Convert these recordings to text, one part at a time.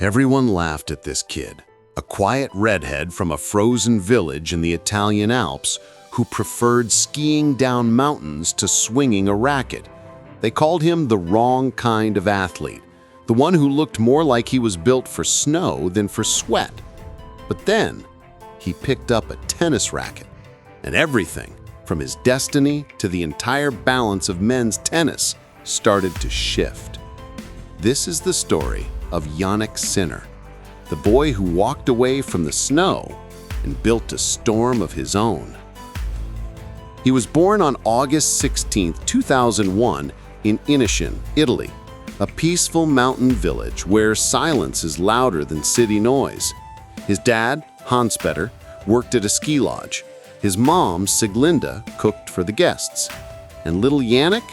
Everyone laughed at this kid, a quiet redhead from a frozen village in the Italian Alps who preferred skiing down mountains to swinging a racket. They called him the wrong kind of athlete, the one who looked more like he was built for snow than for sweat. But then, he picked up a tennis racket, and everything, from his destiny to the entire balance of men's tennis, started to shift. This is the story of Jannik Sinner, the boy who walked away from the snow and built a storm of his own. He was born on August 16, 2001, in Inishin, Italy, a peaceful mountain village where silence is louder than city noise. His dad, Hans-Peter, worked at a ski lodge. His mom, Siglinda, cooked for the guests. And little Jannik,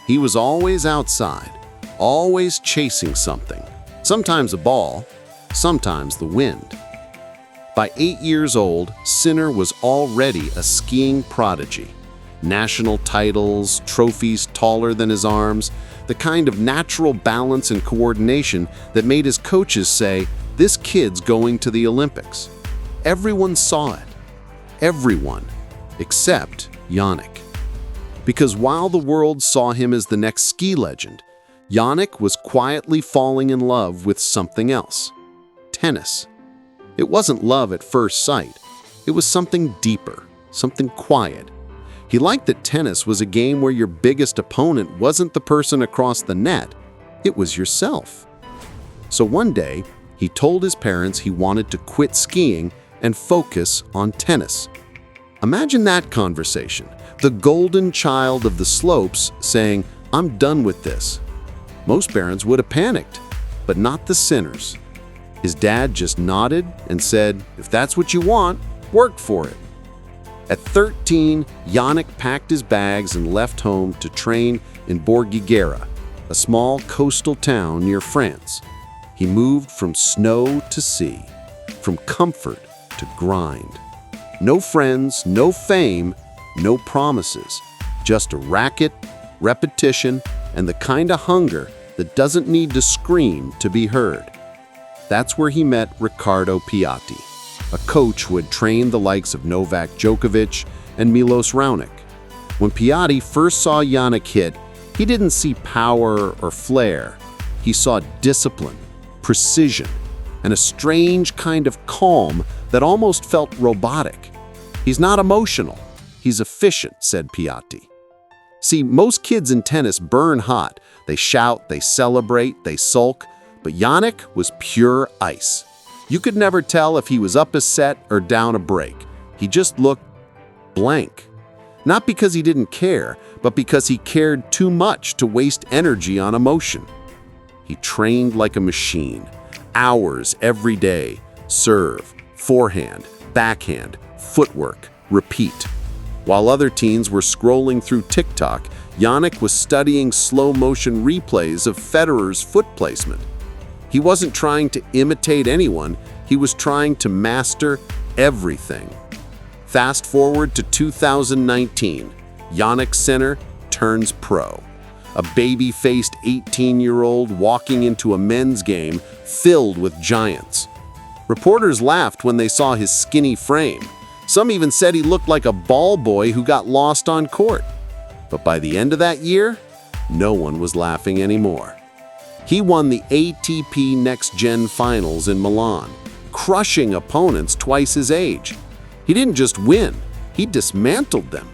he was always outside, always chasing something. Sometimes a ball, sometimes the wind. By 8 years old, Sinner was already a skiing prodigy. National titles, trophies taller than his arms, the kind of natural balance and coordination that made his coaches say, "This kid's going to the Olympics." Everyone saw it. Everyone, except Jannik. Because while the world saw him as the next ski legend, Jannik was quietly falling in love with something else: tennis. It wasn't love at first sight. It was something deeper, something quiet. He liked that tennis was a game where your biggest opponent wasn't the person across the net, it was yourself. So one day, he told his parents he wanted to quit skiing and focus on tennis. Imagine that conversation, the golden child of the slopes saying, "I'm done with this." Most parents would have panicked, but not the Sinners. His dad just nodded and said, "If that's what you want, work for it." At 13, Jannik packed his bags and left home to train in Bordighera, a small coastal town near France. He moved from snow to sea, from comfort to grind. No friends, no fame, no promises, just a racket, repetition, and the kind of hunger that doesn't need to scream to be heard. That's where he met Riccardo Piatti, a coach who had trained the likes of Novak Djokovic and Milos Raonic. When Piatti first saw Jannik hit, he didn't see power or flair. He saw discipline, precision, and a strange kind of calm that almost felt robotic. "He's not emotional, he's efficient," said Piatti. See, most kids in tennis burn hot. They shout, they celebrate, they sulk, but Jannik was pure ice. You could never tell if he was up a set or down a break. He just looked blank. Not because he didn't care, but because he cared too much to waste energy on emotion. He trained like a machine, hours every day. Serve, forehand, backhand, footwork, repeat. While other teens were scrolling through TikTok, Jannik was studying slow-motion replays of Federer's foot placement. He wasn't trying to imitate anyone, he was trying to master everything. Fast forward to 2019, Jannik Sinner turns pro. A baby-faced 18-year-old walking into a men's game filled with giants. Reporters laughed when they saw his skinny frame. Some even said he looked like a ball boy who got lost on court. But by the end of that year, no one was laughing anymore. He won the ATP Next Gen Finals in Milan, crushing opponents twice his age. He didn't just win, he dismantled them.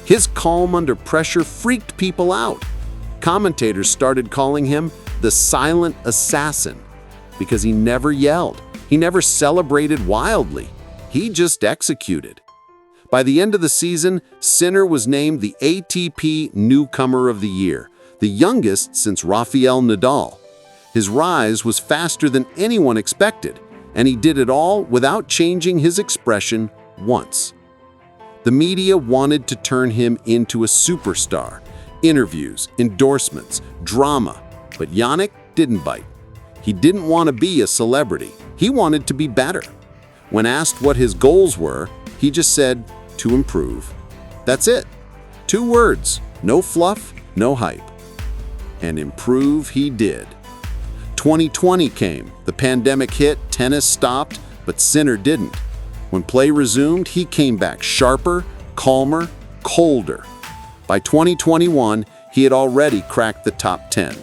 His calm under pressure freaked people out. Commentators started calling him the silent assassin because he never yelled, he never celebrated wildly, he just executed. By the end of the season, Sinner was named the ATP Newcomer of the Year, the youngest since Rafael Nadal. His rise was faster than anyone expected, and he did it all without changing his expression once. The media wanted to turn him into a superstar. Interviews, endorsements, drama. But Jannik didn't bite. He didn't want to be a celebrity. He wanted to be better. When asked what his goals were, he just said, "To improve." That's it. 2 words, no fluff, no hype. And improve he did. 2020 came. The pandemic hit, tennis stopped, but Sinner didn't. When play resumed, he came back sharper, calmer, colder. By 2021, he had already cracked the top 10.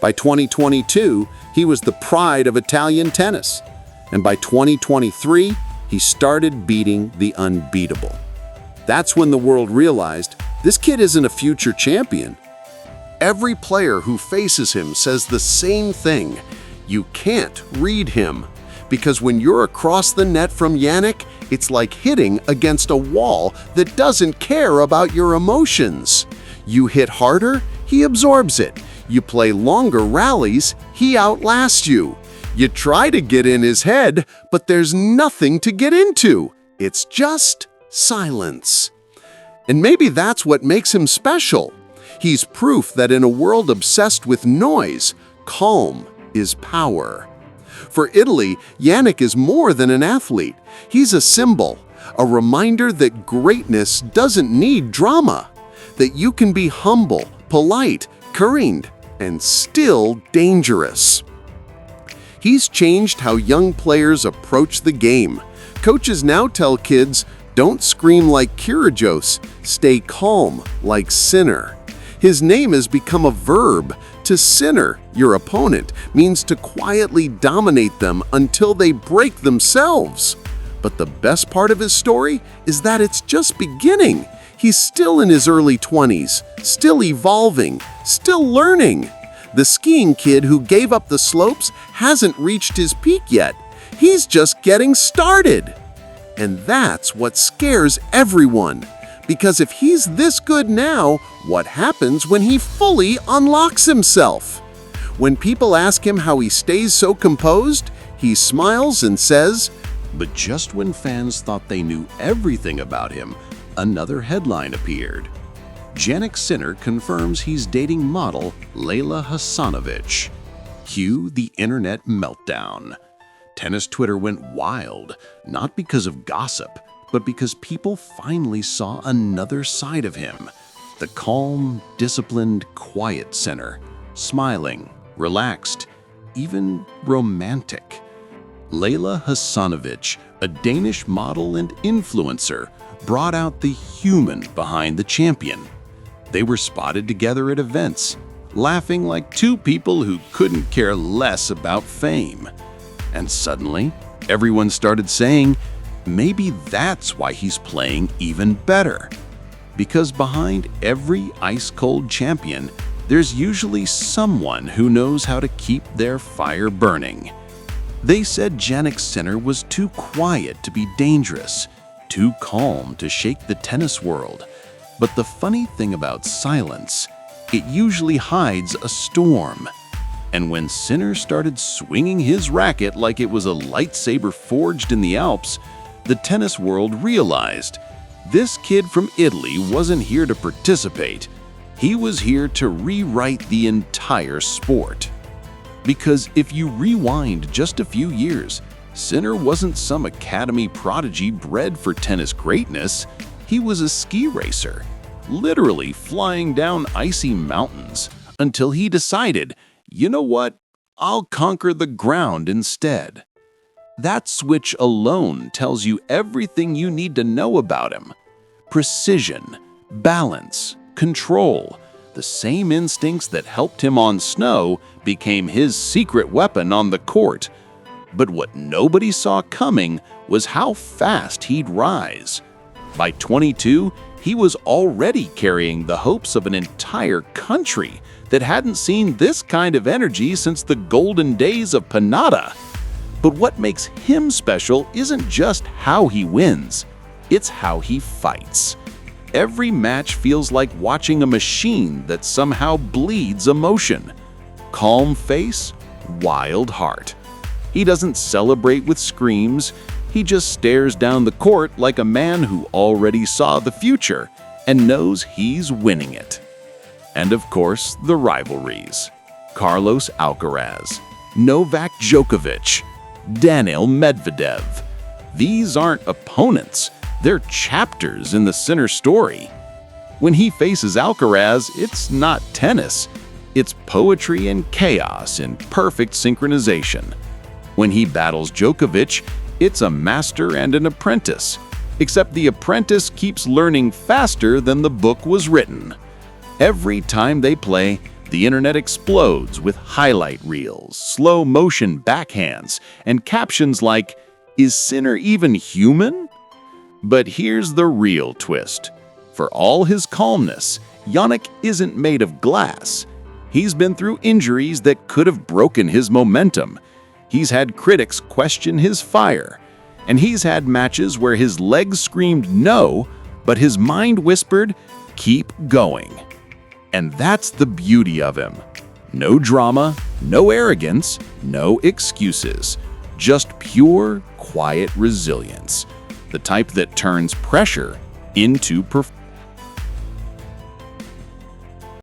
By 2022, he was the pride of Italian tennis. And by 2023, he started beating the unbeatable. That's when the world realized this kid isn't a future champion. Every player who faces him says the same thing. You can't read him. Because when you're across the net from Jannik, it's like hitting against a wall that doesn't care about your emotions. You hit harder, he absorbs it. You play longer rallies, he outlasts you. You try to get in his head, but there's nothing to get into. It's just silence. And maybe that's what makes him special. He's proof that in a world obsessed with noise, calm is power. For Italy, Jannik is more than an athlete. He's a symbol, a reminder that greatness doesn't need drama, that you can be humble, polite, kind, and still dangerous. He's changed how young players approach the game. Coaches now tell kids, don't scream like Kyrgios, stay calm like Sinner. His name has become a verb. To sinner, your opponent, means to quietly dominate them until they break themselves. But the best part of his story is that it's just beginning. He's still in his early 20s, still evolving, still learning. The skiing kid who gave up the slopes hasn't reached his peak yet. He's just getting started. And that's what scares everyone. Because if he's this good now, what happens when he fully unlocks himself? When people ask him how he stays so composed, he smiles and says, "But just when fans thought they knew everything about him, another headline appeared. Jannik Sinner confirms he's dating model Leyla Hasanovic. Cue the internet meltdown. Tennis Twitter went wild, not because of gossip, but because people finally saw another side of him. The calm, disciplined, quiet Sinner, smiling, relaxed, even romantic. Leyla Hasanovic, a Danish model and influencer, brought out the human behind the champion. They were spotted together at events, laughing like two people who couldn't care less about fame. And suddenly, everyone started saying, maybe that's why he's playing even better. Because behind every ice-cold champion, there's usually someone who knows how to keep their fire burning. They said Jannik Sinner was too quiet to be dangerous, too calm to shake the tennis world. But the funny thing about silence, it usually hides a storm. And when Sinner started swinging his racket like it was a lightsaber forged in the Alps, the tennis world realized this kid from Italy wasn't here to participate. He was here to rewrite the entire sport. Because if you rewind just a few years, Sinner wasn't some academy prodigy bred for tennis greatness. He was a ski racer, literally flying down icy mountains until he decided, you know what, I'll conquer the ground instead. That switch alone tells you everything you need to know about him. Precision, balance, control. The same instincts that helped him on snow became his secret weapon on the court. But what nobody saw coming was how fast he'd rise. By 22, he was already carrying the hopes of an entire country that hadn't seen this kind of energy since the golden days of Panatta. But what makes him special isn't just how he wins, it's how he fights. Every match feels like watching a machine that somehow bleeds emotion. Calm face, wild heart. He doesn't celebrate with screams, he just stares down the court like a man who already saw the future and knows he's winning it. And of course, the rivalries. Carlos Alcaraz, Novak Djokovic, Daniil Medvedev. These aren't opponents, they're chapters in the Sinner story. When he faces Alcaraz, it's not tennis, It's poetry and chaos in perfect synchronization. When he battles Djokovic, it's a master and an apprentice, except the apprentice keeps learning faster than the book was written. Every time they play, the internet explodes with highlight reels, slow-motion backhands, and captions like, "Is Sinner even human?" But here's the real twist. For all his calmness, Jannik isn't made of glass. He's been through injuries that could have broken his momentum. He's had critics question his fire. And he's had matches where his legs screamed no, but his mind whispered, "Keep going." And that's the beauty of him. No drama, no arrogance, no excuses. Just pure, quiet resilience. The type that turns pressure into performance.